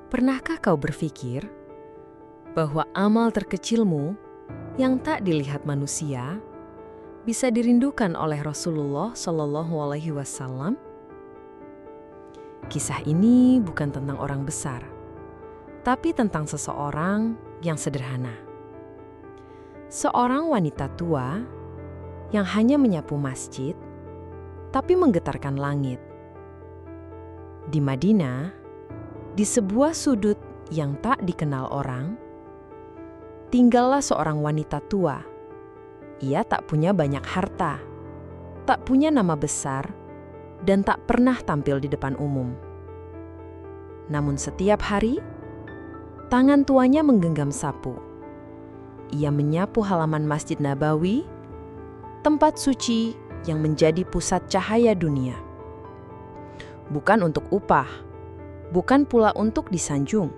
Pernahkah kau berpikir bahwa amal terkecilmu yang tak dilihat manusia bisa dirindukan oleh Rasulullah Shallallahu Alaihi Wasallam? Kisah ini bukan tentang orang besar, tapi tentang seseorang yang sederhana. Seorang wanita tua yang hanya menyapu masjid, tapi menggetarkan langit. Di Madinah, di sebuah sudut yang tak dikenal orang, tinggallah seorang wanita tua. Ia tak punya banyak harta, tak punya nama besar, dan tak pernah tampil di depan umum. Namun setiap hari, tangan tuanya menggenggam sapu. Ia menyapu halaman Masjid Nabawi, tempat suci yang menjadi pusat cahaya dunia. Bukan untuk upah, bukan pula untuk disanjung,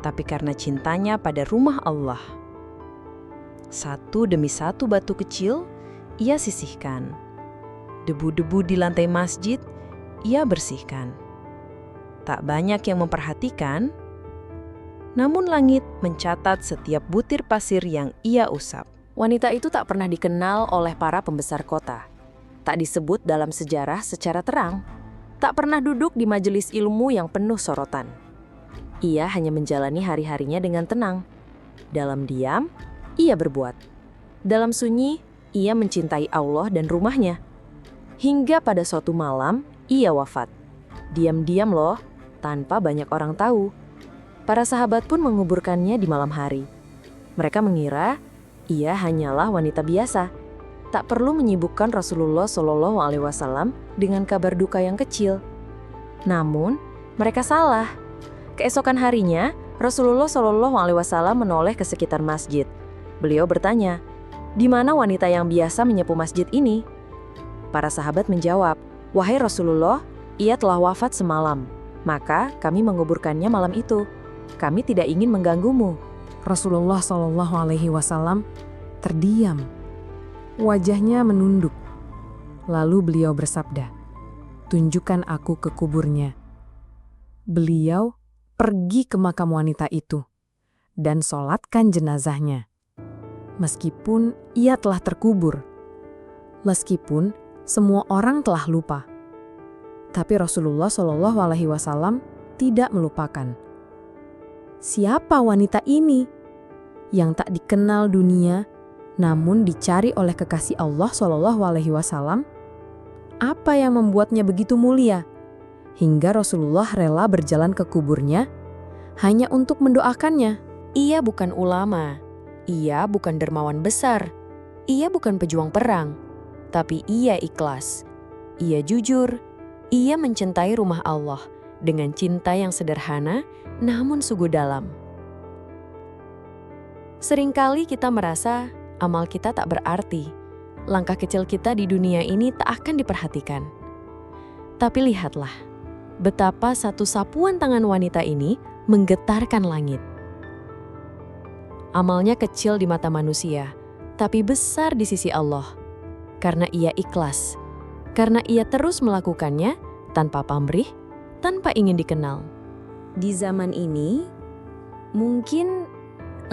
tapi karena cintanya pada rumah Allah. Satu demi satu batu kecil, ia sisihkan. Debu-debu di lantai masjid, ia bersihkan. Tak banyak yang memperhatikan, namun langit mencatat setiap butir pasir yang ia usap. Wanita itu tak pernah dikenal oleh para pembesar kota. Tak disebut dalam sejarah secara terang. Tak pernah duduk di majelis ilmu yang penuh sorotan. Ia hanya menjalani hari-harinya dengan tenang. Dalam diam, ia berbuat. Dalam sunyi, ia mencintai Allah dan rumahnya. Hingga pada suatu malam, ia wafat. Diam-diam loh, tanpa banyak orang tahu. Para sahabat pun menguburkannya di malam hari. Mereka mengira ia hanyalah wanita biasa. Tak perlu menyibukkan Rasulullah Shallallahu Alaihi Wasallam dengan kabar duka yang kecil. Namun, mereka salah. Keesokan harinya, Rasulullah Shallallahu Alaihi Wasallam menoleh ke sekitar masjid. Beliau bertanya, "Di mana wanita yang biasa menyapu masjid ini?" Para sahabat menjawab, "Wahai Rasulullah, ia telah wafat semalam. Maka kami menguburkannya malam itu. Kami tidak ingin mengganggumu." Rasulullah Shallallahu Alaihi Wasallam terdiam. Wajahnya menunduk. Lalu beliau bersabda, "Tunjukkan aku ke kuburnya." Beliau pergi ke makam wanita itu dan sholatkan jenazahnya. Meskipun ia telah terkubur, meskipun semua orang telah lupa, tapi Rasulullah Shallallahu Alaihi Wasallam tidak melupakan. Siapa wanita ini yang tak dikenal dunia, namun dicari oleh kekasih Allah Shallallahu Alaihi Wasallam? Apa yang membuatnya begitu mulia hingga Rasulullah rela berjalan ke kuburnya hanya untuk mendoakannya? Ia bukan ulama, ia bukan dermawan besar, ia bukan pejuang perang, tapi ia ikhlas. Ia jujur, ia mencintai rumah Allah dengan cinta yang sederhana namun sungguh dalam. Seringkali kita merasa amal kita tak berarti. Langkah kecil kita di dunia ini tak akan diperhatikan. Tapi lihatlah, betapa satu sapuan tangan wanita ini menggetarkan langit. Amalnya kecil di mata manusia, tapi besar di sisi Allah. Karena ia ikhlas, karena ia terus melakukannya tanpa pamrih, tanpa ingin dikenal. Di zaman ini, mungkin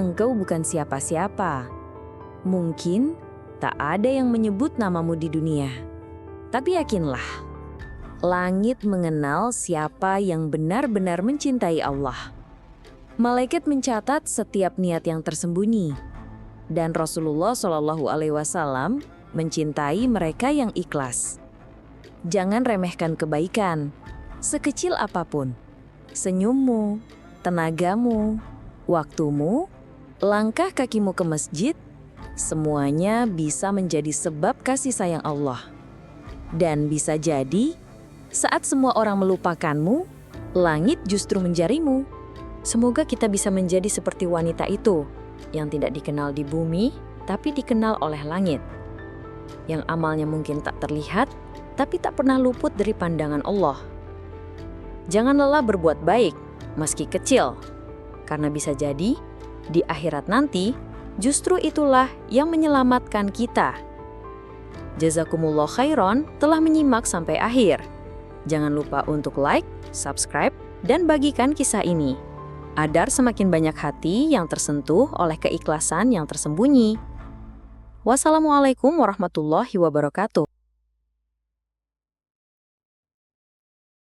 engkau bukan siapa-siapa. Mungkin tak ada yang menyebut namamu di dunia. Tapi yakinlah, langit mengenal siapa yang benar-benar mencintai Allah. Malaikat mencatat setiap niat yang tersembunyi. Dan Rasulullah Shallallahu Alaihi Wasallam mencintai mereka yang ikhlas. Jangan remehkan kebaikan, sekecil apapun. Senyummu, tenagamu, waktumu, langkah kakimu ke masjid, semuanya bisa menjadi sebab kasih sayang Allah. Dan bisa jadi, saat semua orang melupakanmu, langit justru menjarimu. Semoga kita bisa menjadi seperti wanita itu, yang tidak dikenal di bumi, tapi dikenal oleh langit. Yang amalnya mungkin tak terlihat, tapi tak pernah luput dari pandangan Allah. Jangan lelah berbuat baik, meski kecil, karena bisa jadi, di akhirat nanti, justru itulah yang menyelamatkan kita. Jazakumullah khairan telah menyimak sampai akhir. Jangan lupa untuk like, subscribe, dan bagikan kisah ini. agar semakin banyak hati yang tersentuh oleh keikhlasan yang tersembunyi. Wassalamualaikum warahmatullahi wabarakatuh.